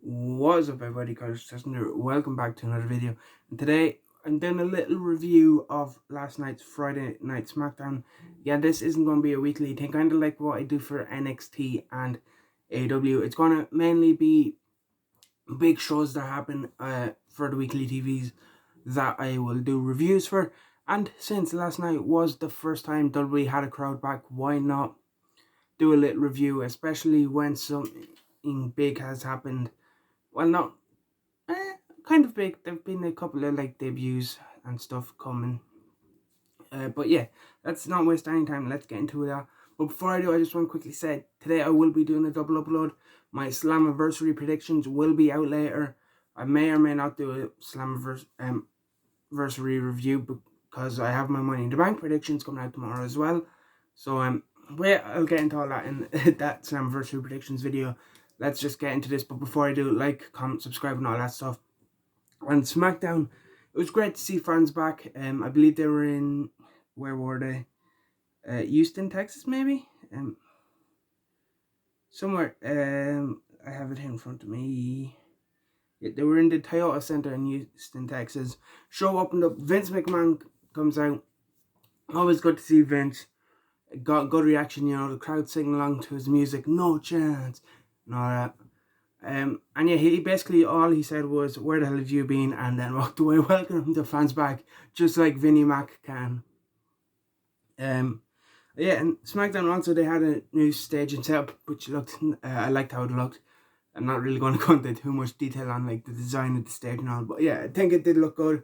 What's up everybody, Curtis Justin here. Welcome back to another video. And today I'm doing a little review of last night's Friday night SmackDown. Yeah, this isn't going to be a weekly thing, kind of like what I do for NXT and AEW. It's going to mainly be big shows that happen for the weekly TVs that I will do reviews for. And since last night was the first time WWE had a crowd back, why not do a little review, especially when something big has happened. Well, not kind of big. There've been a couple of like debuts and stuff coming. But yeah, let's not waste any time. Let's get into it. But before I do, I just want to quickly say today I will be doing a double upload. My Slammiversary predictions will be out later. I may or may not do a Slammiversary review because I have my Money in the Bank predictions coming out tomorrow as well. So wait, I'll get into all that in that Slammiversary predictions video. Let's just get into this. But before I do, like, comment, subscribe, and all that stuff. On SmackDown, it was great to see fans back. I believe they were in, where were they? Houston, Texas, maybe? Somewhere. I have it here in front of me. Yeah, they were in the Toyota Center in Houston, Texas. Show opened up. Vince McMahon comes out. Always good to see Vince. Got good reaction, the crowd singing along to his music. No chance. And all that. And yeah, he basically, all he said was, "Where the hell have you been?" and then walked away, welcoming the fans back, just like Vinnie Mac can. Yeah, and SmackDown also, they had a new stage and setup, which looked, I liked how it looked. I'm not really going to go into too much detail on like the design of the stage and all, but yeah, I think it did look good.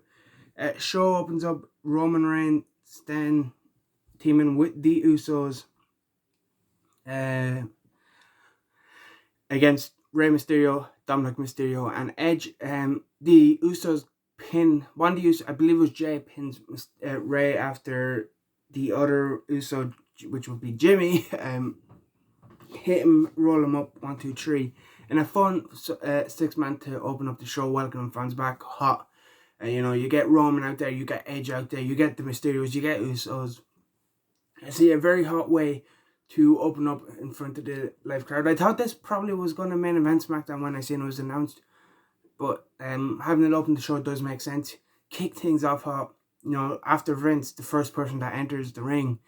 Show opens up, Roman Reigns then teaming with the Usos against Rey Mysterio, Dominic Mysterio, and Edge. The Usos one of the Usos, I believe it was Jay, pins Rey after the other Uso, which would be Jimmy, hit him, roll him up, 1, 2, 3. And a fun 6-man to open up the show, welcoming fans back hot. You get Roman out there, you get Edge out there, you get the Mysterios, you get Usos. I see a very hot way to open up in front of the live crowd. I thought this probably was going to main event SmackDown when I seen it was announced, but having it open the show does make sense. Kick things off hot. After Vince, the first person that enters the ring,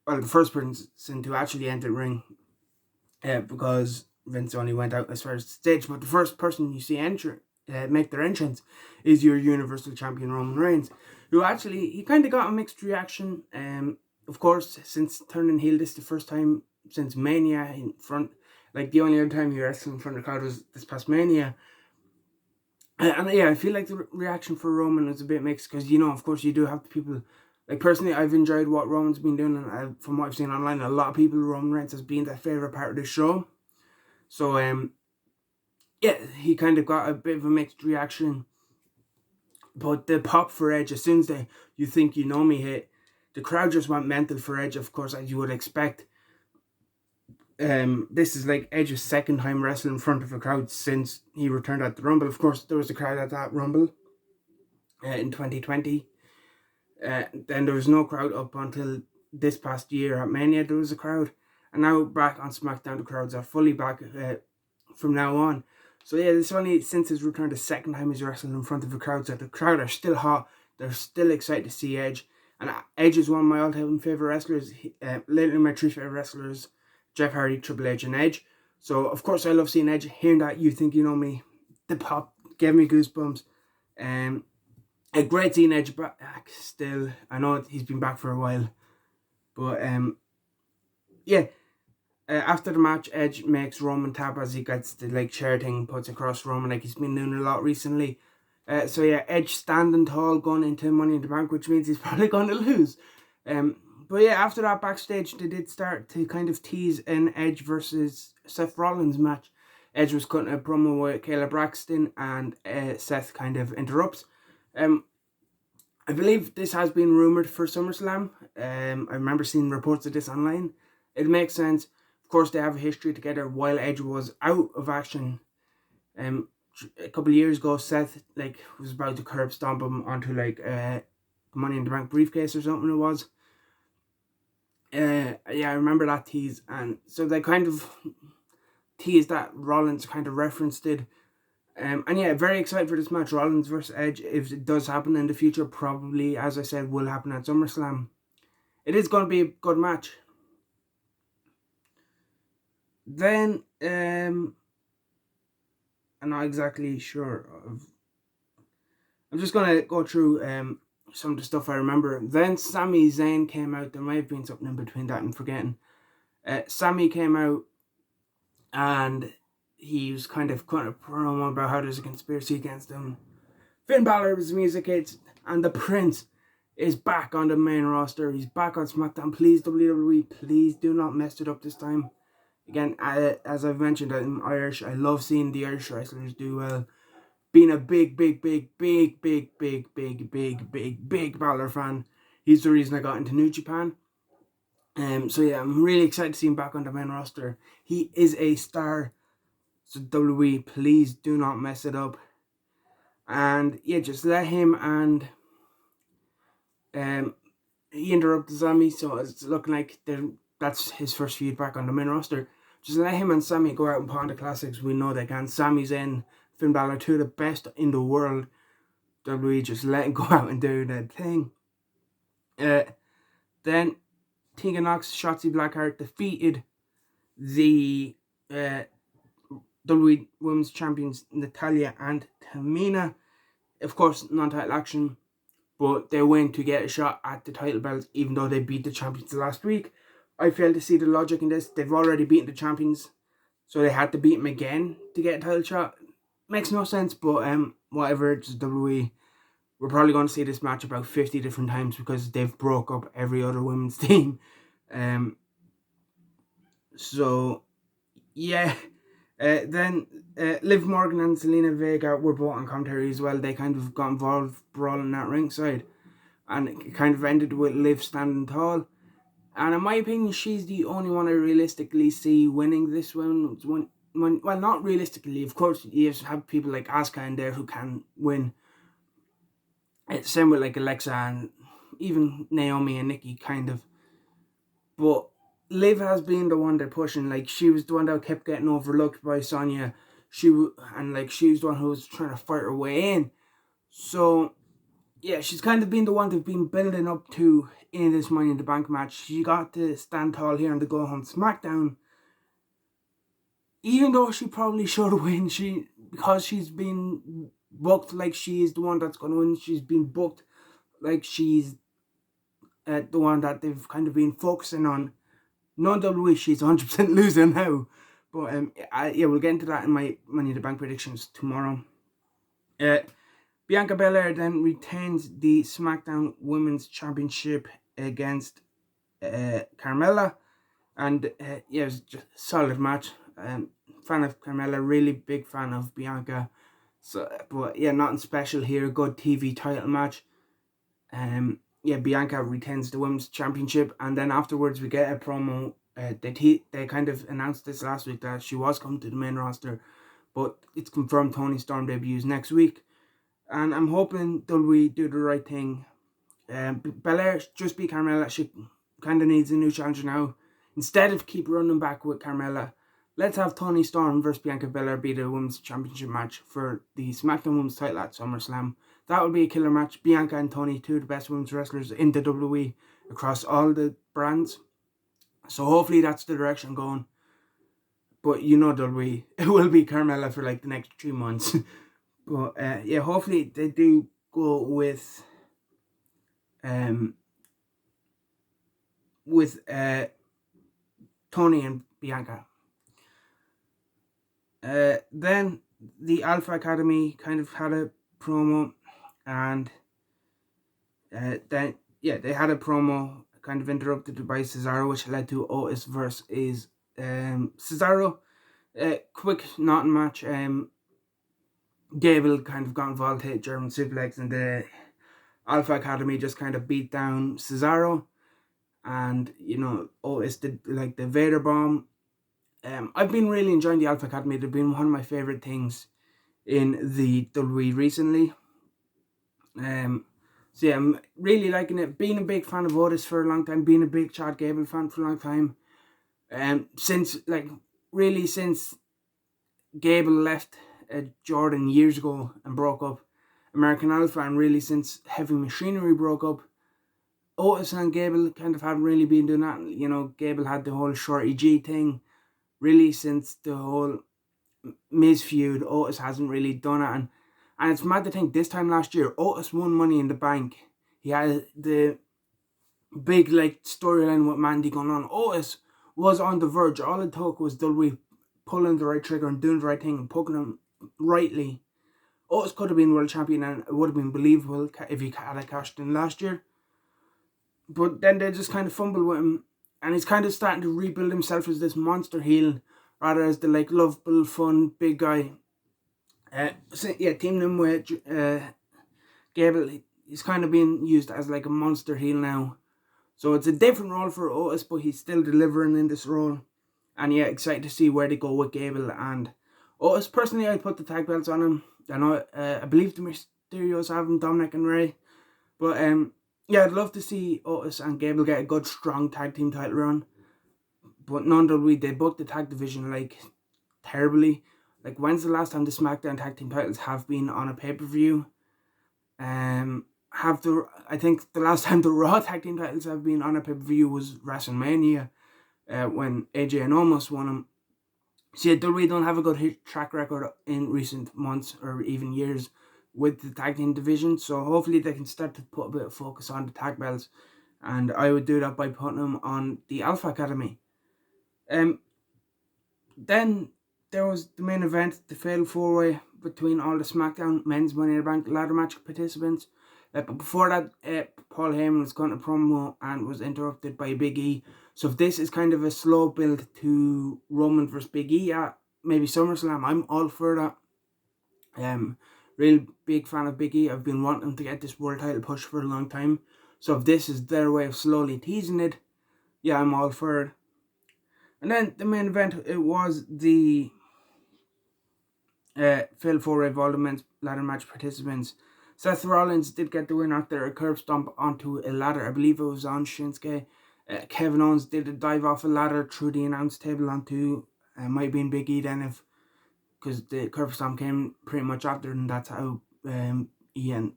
well, the first person to actually enter the ring, because Vince only went out as far as the stage, but the first person you see make their entrance is your Universal Champion Roman Reigns, who actually, he kind of got a mixed reaction. Of course, since turning heel, this is the first time since Mania in front. Like, the only other time he wrestled in front of the crowd was this past Mania. And yeah, I feel like the reaction for Roman was a bit mixed because, of course, you do have people. Like, personally, I've enjoyed what Roman's been doing, and from what I've seen online, a lot of people, Roman Reigns has been their favourite part of the show. So, yeah, he kind of got a bit of a mixed reaction. But the pop for Edge, as soon as You Think You Know Me hit, the crowd just went mental for Edge, of course, as you would expect. This is like Edge's second time wrestling in front of a crowd since he returned at the Rumble. Of course, there was a crowd at that Rumble in 2020. Then there was no crowd up until this past year at Mania. There was a crowd, and now back on SmackDown, the crowds are fully back from now on. So yeah, this is only since his return the second time he's wrestling in front of a crowd. So the crowd are still hot. They're still excited to see Edge. And Edge is one of my all-time favourite wrestlers. Lately, my 3 favourite wrestlers, Jeff Hardy, Triple H, and Edge. So, of course, I love seeing Edge. Hearing that You Think You Know Me, the pop gave me goosebumps. A great seeing Edge back still. I know he's been back for a while. But, yeah. After the match, Edge makes Roman tap as he gets the chair thing, puts across Roman like he's been doing a lot recently. So yeah, Edge standing tall going into Money in the Bank, which means he's probably going to lose. But yeah, after that backstage, they did start to kind of tease an Edge versus Seth Rollins match. Edge was cutting a promo with Kayla Braxton, and Seth kind of interrupts. I believe this has been rumoured for SummerSlam. I remember seeing reports of this online. It makes sense. Of course, they have a history together while Edge was out of action. A couple of years ago, Seth was about to curb stomp him onto the Money in the Bank briefcase or something it was. Yeah, I remember that tease, and so they kind of tease that Rollins kind of referenced it. And yeah, very excited for this match, Rollins versus Edge. If it does happen in the future, probably, as I said, will happen at SummerSlam. It is going to be a good match. Then, I'm not exactly sure of. I'm just going to go through some of the stuff I remember. Then Sami Zayn came out. There might have been something in between that I'm forgetting. Sami came out and he was kind of cutting a promo about how there's a conspiracy against him. Finn Balor was music hits, and the Prince is back on the main roster. He's back on SmackDown. Please, WWE, please do not mess it up this time. Again, as I've mentioned, I'm Irish. I love seeing the Irish wrestlers do well. Being a big Balor fan, he's the reason I got into New Japan. So yeah, I'm really excited to see him back on the main roster. He is a star. So WWE, please do not mess it up. And yeah, just let him and he interrupted Sami, so it's looking like that's his first feud back on the main roster. Just let him and Sami go out and pawn the classics. We know they can. Sami's in, Finn Balor, two of the best in the world. WWE, just let him go out and do that thing. Then Tegan Nox, Shotzi Blackheart defeated the WWE Women's Champions Natalya and Tamina. Of course, non-title action, but they win to get a shot at the title belts, even though they beat the champions last week. I fail to see the logic in this. They've already beaten the champions, so they had to beat them again to get a title shot. Makes no sense, but whatever, it's WWE. We're probably going to see this match about 50 different times because they've broke up every other women's team. So, yeah. Then Liv Morgan and Selena Vega were both on commentary as well. They kind of got involved brawling at ringside, and it kind of ended with Liv standing tall. And in my opinion, she's the only one I realistically see winning this one. Well, not realistically. Of course, you have people like Asuka in there who can win. It's same with like Alexa and even Naomi and Nikki, kind of. But Liv has been the one they're pushing. Like, she was the one that kept getting overlooked by Sonya. She was the one who was trying to fight her way in. So, yeah, she's kind of been the one they've been building up to in this Money in the Bank match. She got to stand tall here on the Go Home SmackDown. Even though she probably should win, because she's been booked like she is the one that's going to win. She's been booked like she's the one that they've kind of been focusing on. Non-WWE, she's 100% losing now. But yeah, we'll get into that in my Money in the Bank predictions tomorrow. Bianca Belair then retains the SmackDown Women's Championship against Carmella. And yeah, it was just a solid match. Fan of Carmella, really big fan of Bianca. So, but yeah, nothing special here. Good TV title match. Yeah, Bianca retains the Women's Championship, and then afterwards we get a promo. They kind of announced this last week that she was coming to the main roster, but it's confirmed Toni Storm debuts next week, and I'm hoping WWE do the right thing. Belair just beat Carmella. She kind of needs a new challenger now. Instead of keep running back with Carmella, let's have Toni Storm versus Bianca Belair be the Women's Championship match for the SmackDown Women's title at SummerSlam. That would be a killer match. Bianca and Toni, two of the best women's wrestlers in the WWE across all the brands. So hopefully that's the direction going. But you know WWE, it will be Carmella for like the next 3 months. But yeah, hopefully they do go with Toni and Bianca. Then the Alpha Academy kind of had a promo, and then yeah, they had a promo kind of interrupted by Cesaro, which led to Otis versus Cesaro. Quick knotting match. Gable kind of got involved, hit German suplex, and the Alpha Academy just kind of beat down Cesaro, and you know, Otis did like the Vader bomb. I've been really enjoying the Alpha Academy. They've been one of my favorite things in the WWE recently. So yeah, I'm really liking it. Being a big fan of Otis for a long time, being a big Chad Gable fan for a long time. Since Gable left Jordan years ago and broke up American Alpha, and really since Heavy Machinery broke up, Otis and Gable kind of haven't really been doing that. You know, Gable had the whole Shorty G thing. Really, since the whole Miz feud, Otis hasn't really done it. And it's mad to think this time last year, Otis won Money in the Bank. He had the big like storyline with Mandy going on. Otis was on the verge. All it took was WWE pulling the right trigger and doing the right thing and poking him rightly. Otis could have been world champion, and it would have been believable if he had cashed in last year. But then they just kind of fumble with him, and he's kind of starting to rebuild himself as this monster heel, rather as the like lovable, fun, big guy. Teaming him with Gable, he's kind of being used as like a monster heel now. So it's a different role for Otis, but he's still delivering in this role. And yeah, excited to see where they go with Gable and Otis. Personally, I put the tag belts on him. I know, I believe the Mysterios have him, Dominic and Ray. But yeah, I'd love to see Otis and Gable get a good, strong tag team title run. But nonetheless, they booked the tag division like terribly. Like, when's the last time the SmackDown tag team titles have been on a pay-per-view? I think the last time the Raw tag team titles have been on a pay-per-view was WrestleMania, when AJ and Omos won them. See, WWE don't have a good track record in recent months or even years with the tag team division, so hopefully they can start to put a bit of focus on the tag belts, and I would do that by putting them on the Alpha Academy. Then there was the main event, the fatal 4-way between all the SmackDown men's Money in the Bank ladder match participants. But before that, Paul Heyman was cutting a promo and was interrupted by Big E. So if this is kind of a slow build to Roman versus Big E at maybe SummerSlam, I'm all for that. Real big fan of Big E. I've been wanting to get this world title push for a long time. So if this is their way of slowly teasing it, yeah, I'm all for it. And then the main event, it was the fatal 4-way of all the men's ladder match participants. Seth Rollins did get the win after a curb stomp onto a ladder. I believe it was on Shinsuke. Kevin Owens did a dive off a ladder through the announce table onto might have been Big E then, because the curb stomp came pretty much after, and that's how Ian.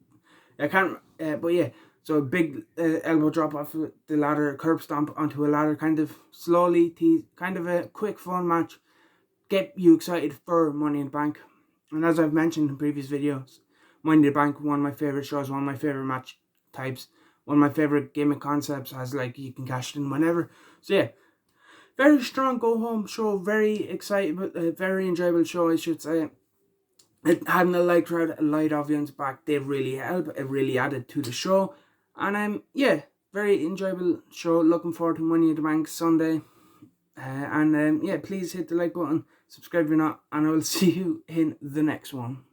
I can't. But yeah, so a big elbow drop off the ladder, curb stomp onto a ladder, kind of slowly tease, kind of a quick fun match. Get you excited for Money in the Bank. And as I've mentioned in previous videos, Money in the Bank, one of my favourite shows, one of my favourite match types, one of my favourite gimmick concepts, as like you can cash it in whenever. So yeah, very strong go home show, very exciting, very enjoyable show, I should say. It having a light crowd, a light audience back did really help. It really added to the show. And yeah, very enjoyable show. Looking forward to Money in the Bank Sunday. Yeah, please hit the like button, subscribe if you're not, and I will see you in the next one.